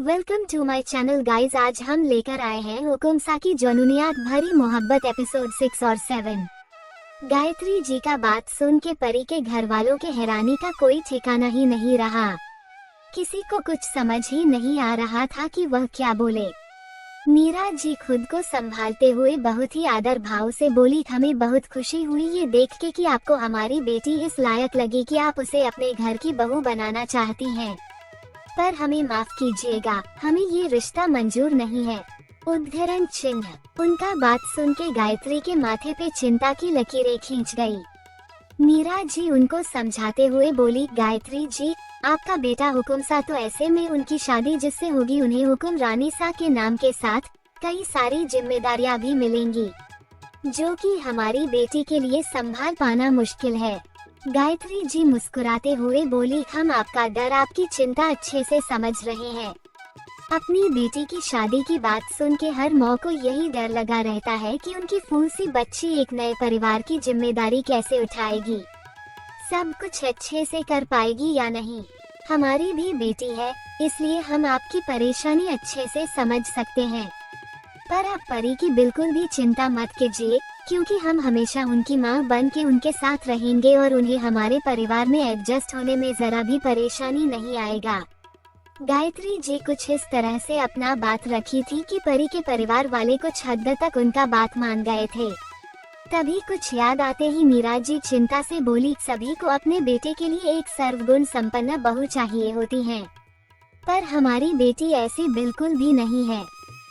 Welcome to my channel guys. आज हम लेकर आए हैं हुकुमसा की जुनूनियात भरी मोहब्बत एपिसोड 6 और 7। गायत्री जी का बात सुन के परी के घर वालों के हैरानी का कोई ठिकाना ही नहीं रहा। किसी को कुछ समझ ही नहीं आ रहा था कि वह क्या बोले। मीरा जी खुद को संभालते हुए बहुत ही आदर भाव से बोली, हमें बहुत खुशी हुई ये देख के कि आपको हमारी बेटी इस लायक लगी कि आप उसे अपने घर की बहू बनाना चाहती हैं। पर हमें माफ कीजिएगा, हमें ये रिश्ता मंजूर नहीं है। उद्धरण चिन्ह। उनका बात सुन के गायत्री के माथे पे चिंता की लकीरें खींच गई। मीरा जी उनको समझाते हुए बोली, गायत्री जी आपका बेटा हुकुमसा तो ऐसे में उनकी शादी जिससे होगी उन्हें हुकुम रानी सा के नाम के साथ कई सारी जिम्मेदारियां भी मिलेंगी, जो कि हमारी बेटी के लिए संभाल पाना मुश्किल है। गायत्री जी मुस्कुराते हुए बोली, हम आपका डर, आपकी चिंता अच्छे से समझ रहे हैं। अपनी बेटी की शादी की बात सुन के हर माँ को यही डर लगा रहता है कि उनकी फूल सी बच्ची एक नए परिवार की जिम्मेदारी कैसे उठाएगी, सब कुछ अच्छे से कर पाएगी या नहीं। हमारी भी बेटी है, इसलिए हम आपकी परेशानी अच्छे से समझ सकते हैं। पर आप परी की बिल्कुल भी चिंता मत कीजिए, क्योंकि हम हमेशा उनकी माँ बन के उनके साथ रहेंगे और उन्हें हमारे परिवार में एडजस्ट होने में जरा भी परेशानी नहीं आएगा। गायत्री जी कुछ इस तरह से अपना बात रखी थी कि परी के परिवार वाले कुछ हद तक उनका बात मान गए थे। तभी कुछ याद आते ही मीरा जी चिंता से बोली, सभी को अपने बेटे के लिए एक सर्वगुण संपन्न बहू चाहिए होती है, पर हमारी बेटी ऐसी बिल्कुल भी नहीं है।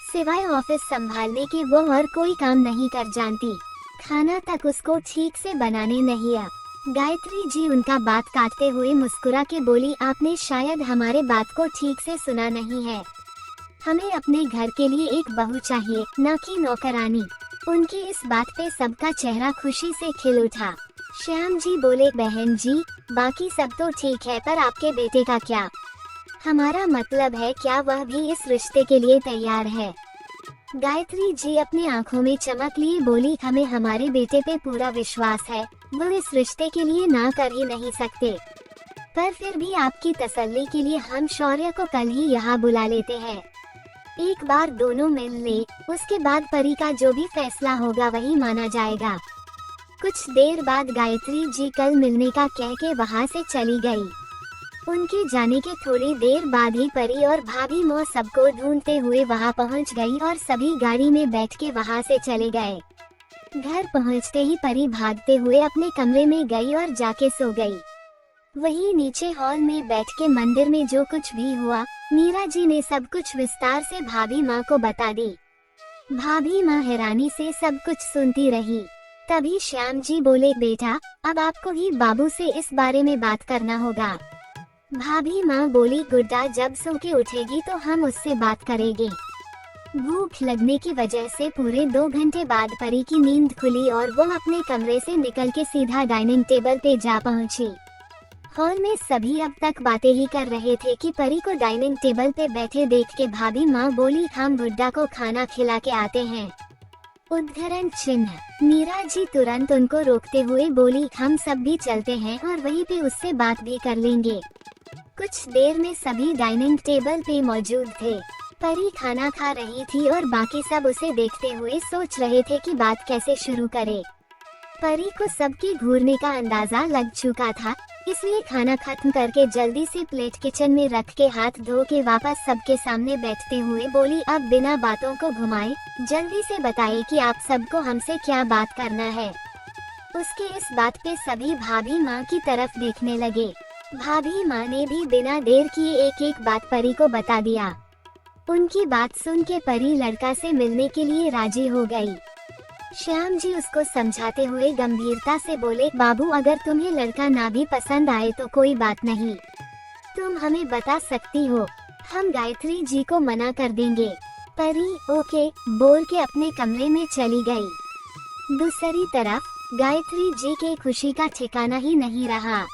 सिवाय ऑफिस संभालने के वो और कोई काम नहीं कर जानती, खाना तक उसको ठीक से बनाने नहीं आ। गायत्री जी उनका बात काटते हुए मुस्कुरा के बोली, आपने शायद हमारे बात को ठीक से सुना नहीं है। हमें अपने घर के लिए एक बहू चाहिए, न कि नौकरानी। उनकी इस बात पे सबका चेहरा खुशी से खिल उठा। श्याम जी बोले, बहन जी बाकी सब तो ठीक है, पर आपके बेटे का क्या? हमारा मतलब है क्या वह भी इस रिश्ते के लिए तैयार है? गायत्री जी अपनी आंखों में चमक लिए बोली, हमें हमारे बेटे पे पूरा विश्वास है, वो इस रिश्ते के लिए ना कर ही नहीं सकते। पर फिर भी आपकी तसल्ली के लिए हम शौर्य को कल ही यहाँ बुला लेते हैं। एक बार दोनों मिल ले, उसके बाद परी का जो भी फैसला होगा वही माना जाएगा। कुछ देर बाद गायत्री जी कल मिलने का कह के वहाँ से चली गई। उनके जाने के थोड़ी देर बाद ही परी और भाभी मौ सबको ढूंढते हुए वहां पहुंच गई और सभी गाड़ी में बैठ के वहां से चले गए। घर पहुंचते ही परी भागते हुए अपने कमरे में गई और जाके सो गई। वहीं नीचे हॉल में बैठ के मंदिर में जो कुछ भी हुआ, मीरा जी ने सब कुछ विस्तार से भाभी माँ को बता दी। भाभी माँ हैरानी से सब कुछ सुनती रही। तभी श्याम जी बोले, बेटा अब आपको ही बाबू से इस बारे में बात करना होगा। भाभी माँ बोली, गुड्डा जब सो के उठेगी तो हम उससे बात करेंगे। भूख लगने की वजह से पूरे 2 घंटे बाद परी की नींद खुली और वो अपने कमरे से निकल के सीधा डाइनिंग टेबल पे जा पहुंची। हॉल में सभी अब तक बातें ही कर रहे थे कि परी को डाइनिंग टेबल पे बैठे देख के भाभी माँ बोली, हम गुड्डा को खाना खिला के आते हैं। उद्धरण चिन्ह। मीरा जी तुरंत उनको रोकते हुए बोली, हम सब भी चलते हैं और वहीं पे उससे बात भी कर लेंगे। कुछ देर में सभी डाइनिंग टेबल पे मौजूद थे। परी खाना खा रही थी और बाकी सब उसे देखते हुए सोच रहे थे कि बात कैसे शुरू करे। परी को सबके घूरने का अंदाजा लग चुका था, इसलिए खाना खत्म करके जल्दी से प्लेट किचन में रख के हाथ धो के वापस सबके सामने बैठते हुए बोली, अब बिना बातों को घुमाए जल्दी से बताइए कि आप सबको हमसे क्या बात करना है। उसके इस बात पे सभी भाभी माँ की तरफ देखने लगे। भाभी माँ ने भी बिना देर किए एक एक बात परी को बता दिया। उनकी बात सुन के परी लड़का से मिलने के लिए राजी हो गई। श्याम जी उसको समझाते हुए गंभीरता से बोले, बाबू अगर तुम्हें लड़का ना भी पसंद आए तो कोई बात नहीं, तुम हमें बता सकती हो, हम गायत्री जी को मना कर देंगे। परी ओके बोल के अपने कमरे में चली गई। दूसरी तरफ गायत्री जी के खुशी का ठिकाना ही नहीं रहा।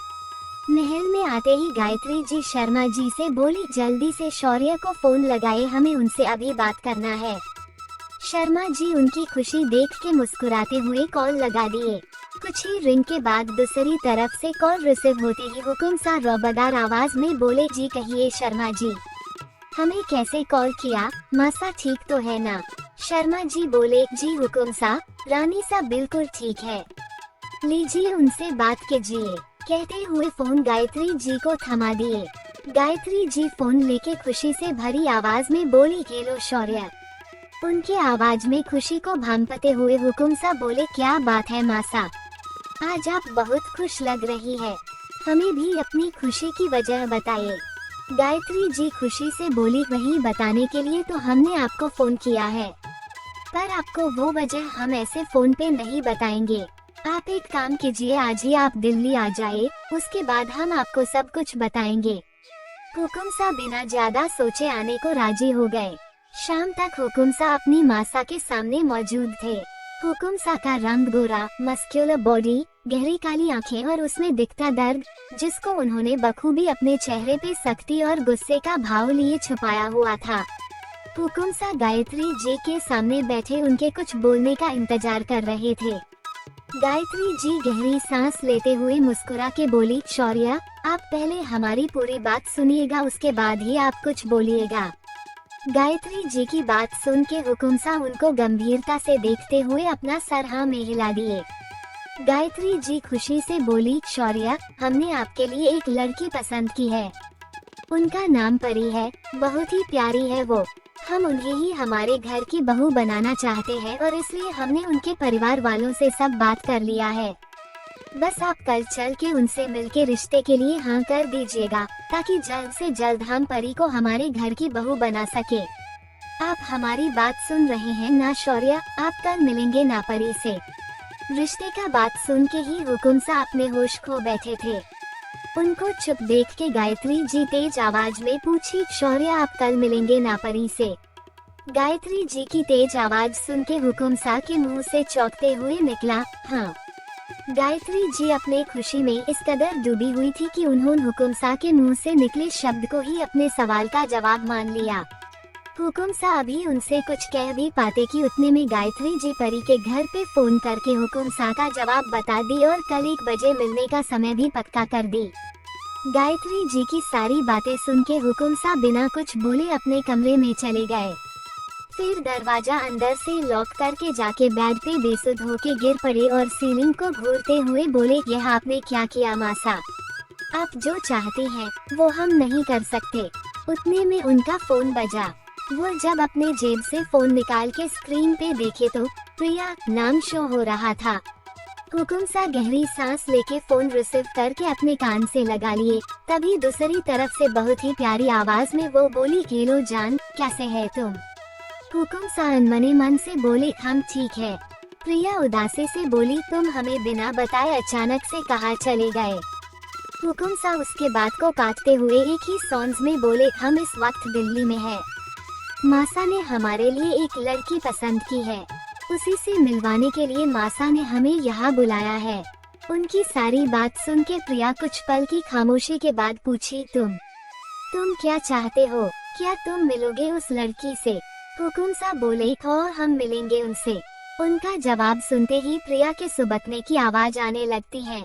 महल में आते ही गायत्री जी शर्मा जी से बोली, जल्दी से शौर्य को फोन लगाए, हमें उनसे अभी बात करना है। शर्मा जी उनकी खुशी देख के मुस्कुराते हुए कॉल लगा दिए। कुछ ही रिंग के बाद दूसरी तरफ से कॉल रिसीव होते ही हुकुम सा रौबदार आवाज में बोले, जी कहिए शर्मा जी। हमें कैसे कॉल किया? मासा ठीक तो है ना? शर्मा जी बोले, जी हुकुम सा, रानी सा बिल्कुल ठीक है, लीजिए उनसे बात कीजिए। कहते हुए फोन गायत्री जी को थमा दिए। गायत्री जी फोन लेके खुशी से भरी आवाज में बोली, खेलो शौर्य। उनके आवाज में खुशी को भांपते हुए हुकुम सा बोले, क्या बात है मासा, आज आप बहुत खुश लग रही है, हमें भी अपनी खुशी की वजह बताइए। गायत्री जी खुशी से बोली, वही बताने के लिए तो हमने आपको फोन किया है, पर आपको वो वजह हम ऐसे फोन पे नहीं बताएंगे। आप एक काम कीजिए, आज ही आप दिल्ली आ जाइए, उसके बाद हम आपको सब कुछ बताएंगे। हुकुम सा बिना ज्यादा सोचे आने को राजी हो गए। शाम तक हुकुम सा अपनी मासा के सामने मौजूद थे। हुकुम सा का रंग गोरा, मस्क्यूलर बॉडी, गहरी काली आंखें और उसमें दिखता दर्द, जिसको उन्होंने बखूबी अपने चेहरे पे सख्ती और गुस्से का भाव लिए छुपाया हुआ था। हुकुम सा गायत्री जी के सामने बैठे उनके कुछ बोलने का इंतजार कर रहे थे। गायत्री जी गहरी सांस लेते हुए मुस्कुरा के बोली, शौर्य, आप पहले हमारी पूरी बात सुनिएगा, उसके बाद ही आप कुछ बोलिएगा। गायत्री जी की बात सुन के हुकुम सा उनको गंभीरता से देखते हुए अपना सर हाँ में हिला दिए। गायत्री जी खुशी से बोली, शौर्य, हमने आपके लिए एक लड़की पसंद की है, उनका नाम परी है, बहुत ही प्यारी है वो, हम उन्हें ही हमारे घर की बहू बनाना चाहते हैं और इसलिए हमने उनके परिवार वालों से सब बात कर लिया है। बस आप कल चल के उनसे मिलके रिश्ते के लिए हाँ कर दीजिएगा, ताकि जल्द से जल्द हम परी को हमारे घर की बहू बना सके। आप हमारी बात सुन रहे हैं ना शौर्य, आप कल मिलेंगे ना परी से। रिश्ते का बात सुन के ही हुकुम सा अपने होश खो बैठे थे। उनको चुप देख के गायत्री जी तेज आवाज में पूछी, शौर्य, आप कल मिलेंगे ना परी से? गायत्री जी की तेज आवाज सुन के हुकुम सा के मुंह से चौंकते हुए निकला, हाँ। गायत्री जी अपने खुशी में इस कदर डूबी हुई थी कि उन्होंने हुकुम सा के मुंह से निकले शब्द को ही अपने सवाल का जवाब मान लिया। हुकुम सा अभी उनसे कुछ कह भी पाते कि उतने में गायत्री जी परी के घर पे फोन करके हुकुम सा का जवाब बता दी और कल 1 बजे मिलने का समय भी पक्का कर दी। गायत्री जी की सारी बातें सुन के हुकुम सा बिना कुछ बोले अपने कमरे में चले गए। फिर दरवाजा अंदर से लॉक करके जाके बेड पे बेसुध होके गिर पड़े और सीलिंग को घूरते हुए बोले, यह आपने क्या किया मासा, आप जो चाहते हैं वो हम नहीं कर सकते। उतने में उनका फोन बजा। वो जब अपने जेब से फोन निकाल के स्क्रीन पे देखे तो प्रिया नाम शो हो रहा था। हुकुम सा गहरी सांस लेके फोन रिसीव करके अपने कान से लगा लिए। तभी दूसरी तरफ से बहुत ही प्यारी आवाज में वो बोली, हेलो जान, कैसे है तुम? हुकुम सा अनमने मन से बोले, हम ठीक है। प्रिया उदासी से बोली, तुम हमें बिना बताए अचानक से कहाँ चले गए? हुकुम सा उसके बात को काटते हुए एक ही सॉन्स में बोले, हम इस वक्त दिल्ली में है। मासा ने हमारे लिए एक लड़की पसंद की है, उसी से मिलवाने के लिए मासा ने हमें यहाँ बुलाया है। उनकी सारी बात सुन के प्रिया कुछ पल की खामोशी के बाद पूछी, तुम क्या चाहते हो? क्या तुम मिलोगे उस लड़की से? हुकुम सा बोले, और हम मिलेंगे उनसे। उनका जवाब सुनते ही प्रिया के सुबकने की आवाज आने लगती है।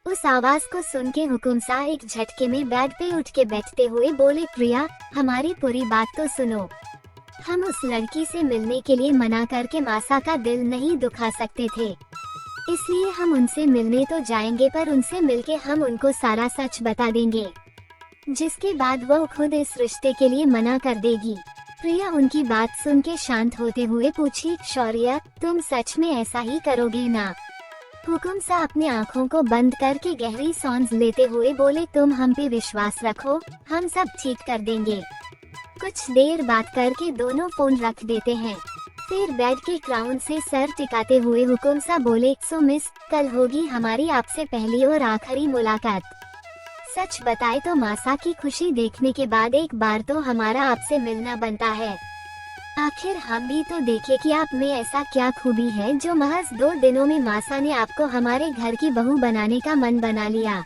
उस आवाज को सुन के हुकुम सा एक झटके में बेड पे उठ के बैठते हुए बोले, प्रिया, हमारी पूरी बात तो सुनो। हम उस लड़की से मिलने के लिए मना करके मासा का दिल नहीं दुखा सकते थे, इसलिए हम उनसे मिलने तो जाएंगे, पर उनसे मिलके हम उनको सारा सच बता देंगे, जिसके बाद वो खुद इस रिश्ते के लिए मना कर देगी। प्रिया उनकी बात सुन के शांत होते हुए पूछी, शौर्य, तुम सच में ऐसा ही करोगे ना? हुकुम सा अपनी आँखों को बंद करके गहरी सांस लेते हुए बोले, तुम हम पे विश्वास रखो, हम सब ठीक कर देंगे। कुछ देर बात करके दोनों फोन रख देते हैं। फिर बेड के क्राउन से सर टिकाते हुए हुकुम सा बोले, सो मिस, कल होगी हमारी आपसे पहली और आखिरी मुलाकात। सच बताए तो मासा की खुशी देखने के बाद एक बार तो हमारा आपसे मिलना बनता है। आखिर हम भी तो देखे कि आप में ऐसा क्या खूबी है जो महज 2 दिनों में मासा ने आपको हमारे घर की बहू बनाने का मन बना लिया।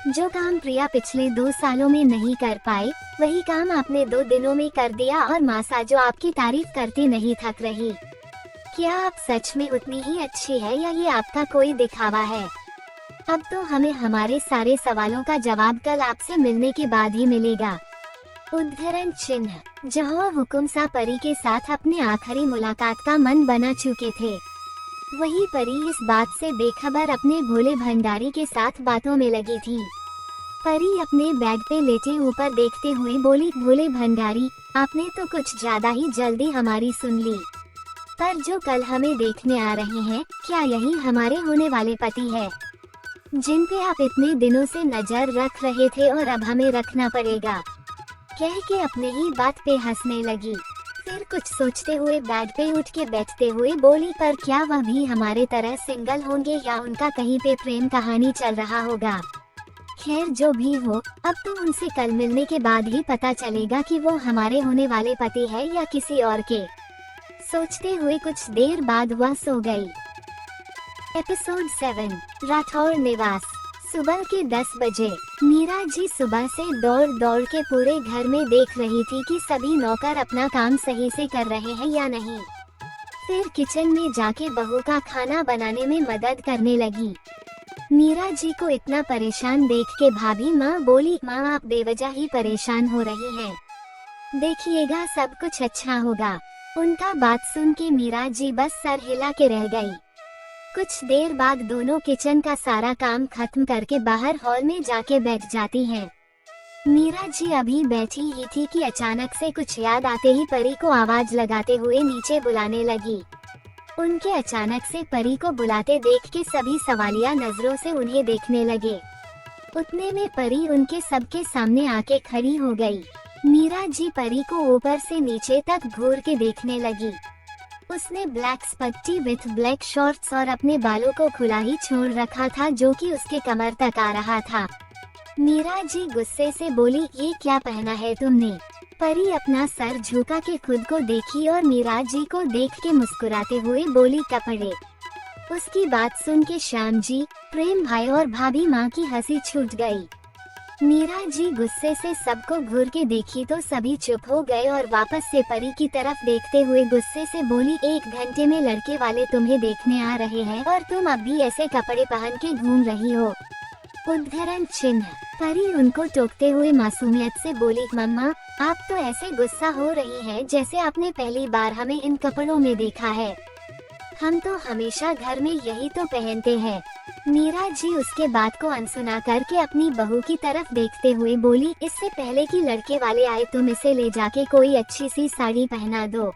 जो काम प्रिया पिछले 2 सालों में नहीं कर पाए, वही काम आपने 2 दिनों में कर दिया, और मासा जो आपकी तारीफ करती नहीं थक रही। क्या आप सच में उतनी ही अच्छी है या ये आपका कोई दिखावा है? अब तो हमें हमारे सारे सवालों का जवाब कल आपसे मिलने के बाद ही मिलेगा। उद्धरण चिन्ह। जहाँ हुकुमसा परी के साथ अपने आखिरी मुलाकात का मन बना चुके थे, वही परी इस बात से बेखबर अपने भोले भंडारी के साथ बातों में लगी थी। परी अपने बैग पे लेटे ऊपर देखते हुए बोली, भोले भंडारी, आपने तो कुछ ज्यादा ही जल्दी हमारी सुन ली। पर जो कल हमें देखने आ रहे हैं, क्या यही हमारे होने वाले पति है, जिन पे आप इतने दिनों से नजर रख रहे थे और अब हमें रखना पड़ेगा, कह के अपने ही बात पे हंसने लगी। फिर कुछ सोचते हुए बेड पे उठ के बैठते हुए बोली, पर क्या वह भी हमारे तरह सिंगल होंगे या उनका कहीं पे प्रेम कहानी चल रहा होगा। खैर जो भी हो, अब तो उनसे कल मिलने के बाद ही पता चलेगा कि वो हमारे होने वाले पति है या किसी और के। सोचते हुए कुछ देर बाद वह सो गई। एपिसोड 7, राठौर निवास। सुबह के 10 बजे मीरा जी सुबह से दौड़ दौड़ के पूरे घर में देख रही थी कि सभी नौकर अपना काम सही से कर रहे हैं या नहीं। फिर किचन में जाके बहू का खाना बनाने में मदद करने लगी। मीरा जी को इतना परेशान देख के भाभी माँ बोली, माँ आप बेवजह ही परेशान हो रही हैं, देखिएगा सब कुछ अच्छा होगा। उनका बात सुन के मीरा जी बस सर हिला के रह गई। कुछ देर बाद दोनों किचन का सारा काम खत्म करके बाहर हॉल में जाके बैठ जाती हैं। मीरा जी अभी बैठी ही थी कि अचानक से कुछ याद आते ही परी को आवाज लगाते हुए नीचे बुलाने लगी। उनके अचानक से परी को बुलाते देख के सभी सवालिया नजरों से उन्हें देखने लगे। उतने में परी उनके सबके सामने आके खड़ी हो गई। मीरा जी परी को ऊपर से नीचे तक घूर के देखने लगी। उसने ब्लैक स्पट्टी विथ ब्लैक शॉर्ट्स और अपने बालों को खुला ही छोड़ रखा था, जो कि उसके कमर तक आ रहा था। मीरा जी गुस्से से बोली, ये क्या पहना है तुमने? परी अपना सर झुका के खुद को देखी और मीरा जी को देख के मुस्कुराते हुए बोली, कपड़े। उसकी बात सुन के श्याम जी, प्रेम भाई और भाभी माँ की हंसी छूट गई। मीरा जी गुस्से से सबको घूर के देखी तो सभी चुप हो गए और वापस से परी की तरफ देखते हुए गुस्से से बोली, 1 घंटे में लड़के वाले तुम्हें देखने आ रहे हैं और तुम अब भी ऐसे कपड़े पहन के घूम रही हो। उद्धरण चिन्ह। परी उनको टोकते हुए मासूमियत से बोली, मम्मा आप तो ऐसे गुस्सा हो रही हैं जैसे आपने पहली बार हमें इन कपड़ों में देखा है। हम तो हमेशा घर में यही तो पहनते हैं। मीरा जी उसके बात को अनसुना करके अपनी बहू की तरफ देखते हुए बोली, इससे पहले कि लड़के वाले आए तुम इसे ले जाके कोई अच्छी सी साड़ी पहना दो।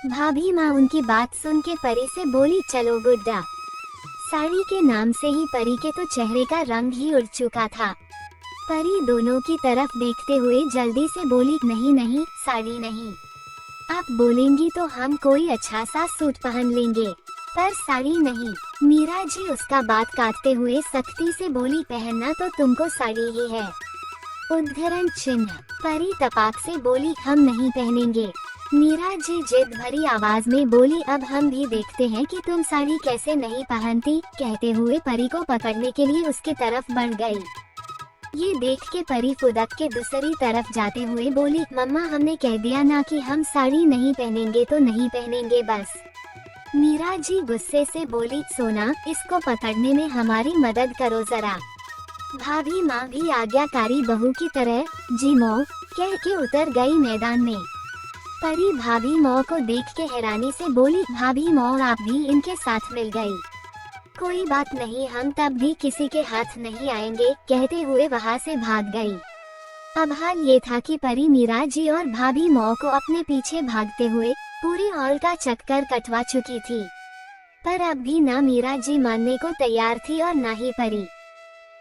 भाभी माँ उनकी बात सुन के परी से बोली, चलो गुड्डा। साड़ी के नाम से ही परी के तो चेहरे का रंग ही उड़ चुका था। परी दोनों की तरफ देखते हुए जल्दी से बोली, नहीं नहीं साड़ी नहीं, आप बोलेंगी तो हम कोई अच्छा सा सूट पहन लेंगे, पर साड़ी नहीं। मीरा जी उसका बात काटते हुए सख्ती से बोली, पहनना तो तुमको साड़ी ही है। उद्धरण चिन्ह। परी तपाक से बोली, हम नहीं पहनेंगे। मीरा जी जिद भरी आवाज में बोली, अब हम भी देखते हैं कि तुम साड़ी कैसे नहीं पहनती। कहते हुए परी को पकड़ने के लिए उसके तरफ बढ़ गई। ये देख के परी फुदक के दूसरी तरफ जाते हुए बोली, मम्मा हमने कह दिया ना कि हम साड़ी नहीं पहनेंगे तो नहीं पहनेंगे बस। मीरा जी गुस्से से बोली, सोना इसको पकड़ने में हमारी मदद करो जरा। भाभी माँ भी आज्ञाकारी बहू की तरह जी मौ कह के उतर गई मैदान में। परी भाभी मौ को देख के हैरानी से बोली, भाभी मौ आप भी इनके साथ मिल गई। कोई बात नहीं, हम तब भी किसी के हाथ नहीं आएंगे। कहते हुए वहाँ से भाग गई। अब हाल ये था कि परी मीरा जी और भाभी मौ को अपने पीछे भागते हुए पूरी हॉल का चक्कर कटवा चुकी थी, पर अब भी ना मीरा जी मानने को तैयार थी और ना ही परी।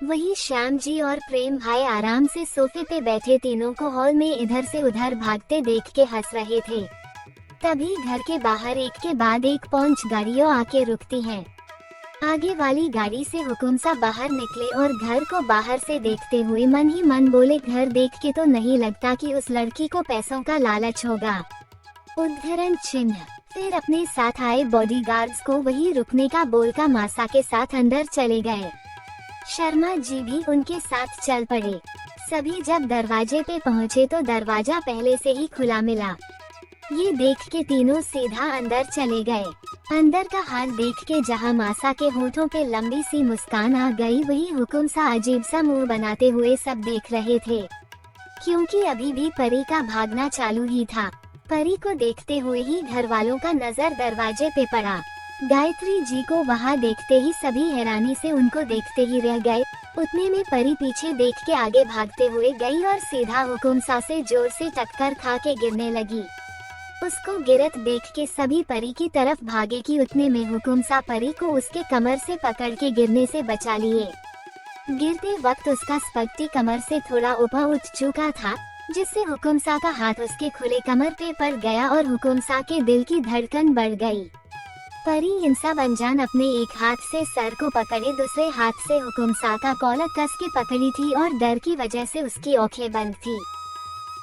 वही श्याम जी और प्रेम भाई आराम से सोफे पे बैठे तीनों को हॉल में इधर से उधर भागते देख के हंस रहे थे। तभी घर के बाहर एक के बाद एक 5 गाड़ियां आके रुकती हैं। आगे वाली गाड़ी से हुकुमसा बाहर निकले और घर को बाहर से देखते हुए मन ही मन बोले, घर देख के तो नहीं लगता कि उस लड़की को पैसों का लालच होगा। उद्धरण चिन्ह। फिर अपने साथ आए बॉडीगार्ड्स को वही रुकने का बोल का मासा के साथ अंदर चले गए। शर्मा जी भी उनके साथ चल पड़े। सभी जब दरवाजे पे पहुँचे तो दरवाजा पहले से ही खुला मिला। ये देख के तीनों सीधा अंदर चले गए। अंदर का हाल देख के जहाँ मासा के होठों पे लंबी सी मुस्कान आ गई, वही हुकुम सा अजीब सा मुंह बनाते हुए सब देख रहे थे। क्योंकि अभी भी परी का भागना चालू ही था। परी को देखते हुए ही घर वालों का नजर दरवाजे पे पड़ा। गायत्री जी को वहाँ देखते ही सभी हैरानी से उनको देखते ही रह गए। उतने में परी पीछे देख के आगे भागते हुए गई और सीधा हुकुमसा से जोर से टक्कर खा के गिरने लगी। उसको गिरत देख के सभी परी की तरफ भागे कि उतने में हुकुमसा परी को उसके कमर से पकड़ के गिरने से बचा लिए। गिरते वक्त उसका स्पट्टी कमर से थोड़ा ऊपर उठ चुका था, जिससे हुकुमसा का हाथ उसके खुले कमर पे पड़ गया और हुकुमसा के दिल की धड़कन बढ़ गई। परी इन सब अनजान अपने एक हाथ से सर को पकड़े दूसरे हाथ से हुकुमसा का कॉलर कस के पकड़ी थी और डर की वजह से उसकी आंखें बंद थी।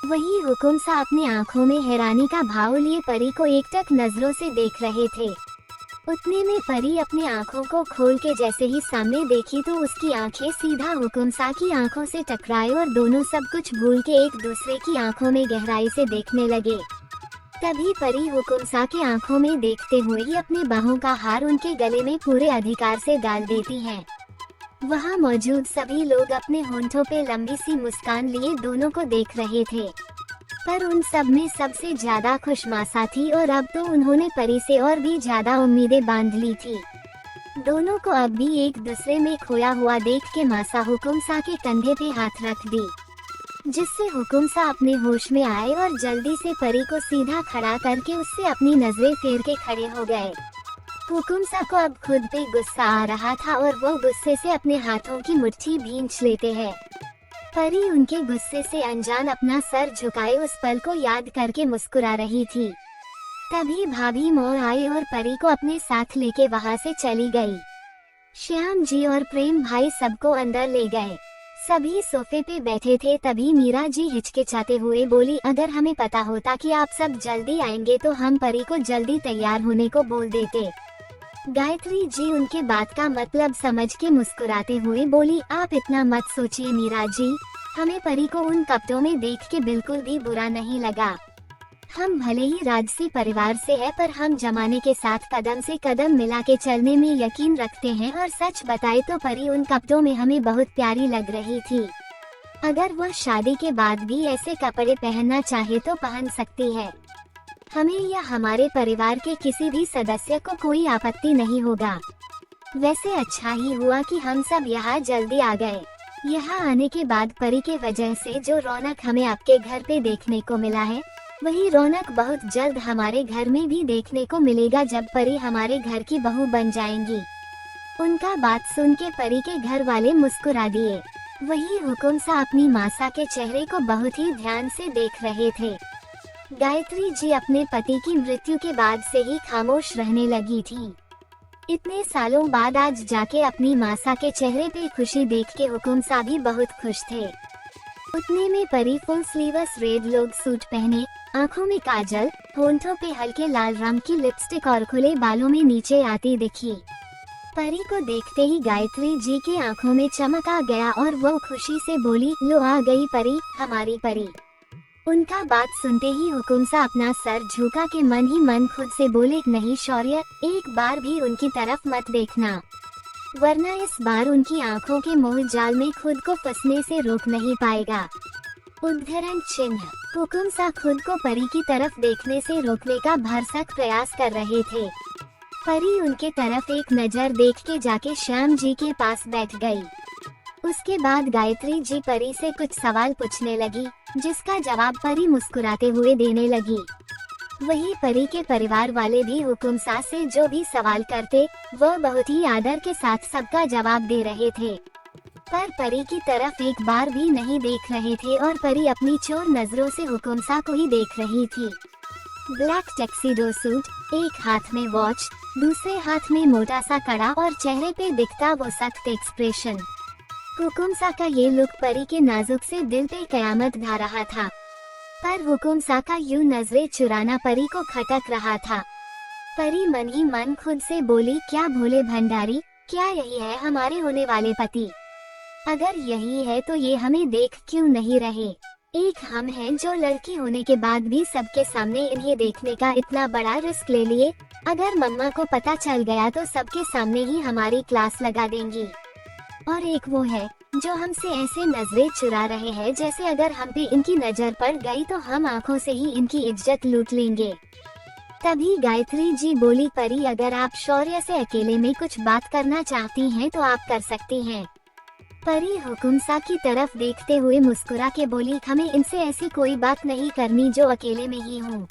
वही हुकुमसा अपनी आंखों में हैरानी का भाव लिए परी को एकटक नजरों से देख रहे थे। उतने में परी अपनी आंखों को खोल के जैसे ही सामने देखी तो उसकी आंखें सीधा हुकुमसा की आंखों से टकराई और दोनों सब कुछ भूल के एक दूसरे की आंखों में गहराई से देखने लगे। तभी परी हुकुमसा के आंखों में देखते हुए ही अपने बाहों का हार उनके गले में पूरे अधिकार से डाल देती है। वहाँ मौजूद सभी लोग अपने होंठों पे लंबी सी मुस्कान लिए दोनों को देख रहे थे, पर उन सब में सबसे ज्यादा खुश मासा थी और अब तो उन्होंने परी से और भी ज्यादा उम्मीदें बांध ली थी। दोनों को अब भी एक दूसरे में खोया हुआ देख के मासा हुकुमसा के कंधे पे हाथ रख दी, जिससे हुकुमसा अपने होश में आए और जल्दी से परी को सीधा खड़ा करके उससे अपनी नजरें फेर के खड़े हो गए। हुकुमसा को अब खुद पे गुस्सा आ रहा था और वो गुस्से से अपने हाथों की मुट्ठी भींच लेते हैं। परी उनके गुस्से से अनजान अपना सर झुकाए उस पल को याद करके मुस्कुरा रही थी। तभी भाभी मोर आई और परी को अपने साथ लेके वहाँ से चली गई। श्याम जी और प्रेम भाई सबको अंदर ले गए। सभी सोफे पे बैठे थे। तभी मीरा जी हिचकिचाते हुए बोली, अगर हमें पता होता कि आप सब जल्दी आएंगे तो हम परी को जल्दी तैयार होने को बोल देते। गायत्री जी उनके बात का मतलब समझ के मुस्कुराते हुए बोली, आप इतना मत सोचिए मीरा जी, हमें परी को उन कपड़ों में देख के बिल्कुल भी बुरा नहीं लगा। हम भले ही राजसी परिवार से है, पर हम जमाने के साथ कदम से कदम मिला के चलने में यकीन रखते हैं और सच बताए तो परी उन कपड़ों में हमें बहुत प्यारी लग रही थी। अगर वह शादी के बाद भी ऐसे कपड़े पहनना चाहे तो पहन सकती है। हमें या हमारे परिवार के किसी भी सदस्य को कोई आपत्ति नहीं होगा। वैसे अच्छा ही हुआ कि हम सब यहाँ जल्दी आ गए। यहाँ आने के बाद परी के वजह से जो रौनक हमें आपके घर पे देखने को मिला है, वही रौनक बहुत जल्द हमारे घर में भी देखने को मिलेगा जब परी हमारे घर की बहू बन जाएंगी। उनका बात सुन के परी के घर वाले मुस्कुरा दिए। वही हुकुमसा अपनी मासा के चेहरे को बहुत ही ध्यान से देख रहे थे। गायत्री जी अपने पति की मृत्यु के बाद से ही खामोश रहने लगी थी। इतने सालों बाद आज जाके अपनी मासा के चेहरे पे खुशी देख के हुकुमसा भी बहुत खुश थे। उतने में परी full sleeves red long suit पहने, आँखों में काजल, होंठों पे हल्के लाल रंग की लिपस्टिक और खुले बालों में नीचे आती दिखी। परी को देखते ही गायत्री जी की आंखों में चमक आ गया और वो खुशी से बोली, लो आ गई परी, हमारी परी। उनका बात सुनते ही हुकुमसा अपना सर झुका के मन ही मन खुद से बोले, नहीं शौर्य, एक बार भी उनकी तरफ मत देखना, वरना इस बार उनकी आंखों के मोह जाल में खुद को फंसने से रोक नहीं पाएगा। उद्धरण चिन्ह। हुकुमसा खुद को परी की तरफ देखने से रोकने का भरसक प्रयास कर रहे थे। परी उनके तरफ एक नजर देख के जाके श्याम जी के पास बैठ गई। उसके बाद गायत्री जी परी से कुछ सवाल पूछने लगी, जिसका जवाब परी मुस्कुराते हुए देने लगी। वही परी के परिवार वाले भी हुकुमसा से जो भी सवाल करते, वह बहुत ही आदर के साथ सबका जवाब दे रहे थे, पर परी की तरफ एक बार भी नहीं देख रहे थे और परी अपनी चोर नजरों से हुकुमसा को ही देख रही थी। ब्लैक टैक्सीडो सूट, एक हाथ में वॉच, दूसरे हाथ में मोटा सा कड़ा और चेहरे पे दिखता वो सख्त एक्सप्रेशन। हुकुमसा का ये लुक परी के नाजुक से दिल पे कयामत ढा रहा था, पर हुकुमसा का यूं नजरें चुराना परी को खटक रहा था। परी मन ही मन खुद से बोली, क्या भोले भंडारी, क्या यही है हमारे होने वाले पति? अगर यही है तो ये हमें देख क्यों नहीं रहे? एक हम हैं जो लड़की होने के बाद भी सबके सामने इन्हें देखने का इतना बड़ा रिस्क ले लिए। अगर मम्मा को पता चल गया तो सबके सामने ही हमारी क्लास लगा देंगी। और एक वो है जो हमसे ऐसे नजरें चुरा रहे हैं जैसे अगर हम पे इनकी नजर पड़ गई तो हम आंखों से ही इनकी इज्जत लूट लेंगे। तभी गायत्री जी बोली, परी अगर आप शौर्य से अकेले में कुछ बात करना चाहती हैं तो आप कर सकती हैं। परी हुकुमसा की तरफ देखते हुए मुस्कुरा के बोली, हमें इनसे ऐसी कोई बात नहीं करनी जो अकेले में ही हो।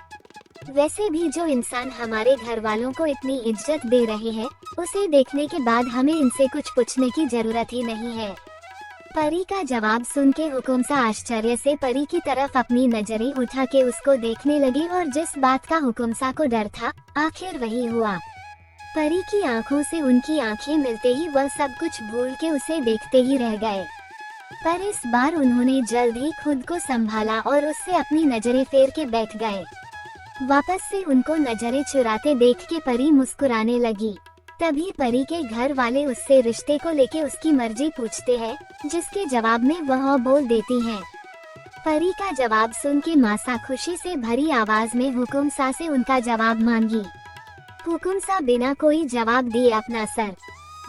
वैसे भी जो इंसान हमारे घर वालों को इतनी इज्जत दे रहे हैं, उसे देखने के बाद हमें इनसे कुछ पूछने की जरूरत ही नहीं है। परी का जवाब सुन के हुकुमसा आश्चर्य से परी की तरफ अपनी नजरें उठा के उसको देखने लगी और जिस बात का हुकुमसा को डर था, आखिर वही हुआ। परी की आंखों से उनकी आंखें मिलते ही वह सब कुछ भूल के उसे देखते ही रह गए। पर इस बार उन्होंने जल्द ही खुद को संभाला और उससे अपनी नजरें फेर के बैठ गए। वापस से उनको नजरें चुराते देख के परी मुस्कुराने लगी। तभी परी के घर वाले उससे रिश्ते को लेके उसकी मर्जी पूछते हैं, जिसके जवाब में वह बोल देती हैं। परी का जवाब सुन के मासा खुशी से भरी आवाज में हुकुमसा से उनका जवाब मांगी। हुकुमसा बिना कोई जवाब दिए अपना सर।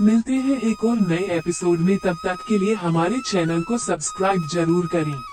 मिलते हैं एक और नए एपिसोड में, तब तक के लिए हमारे चैनल को सब्सक्राइब जरूर करें।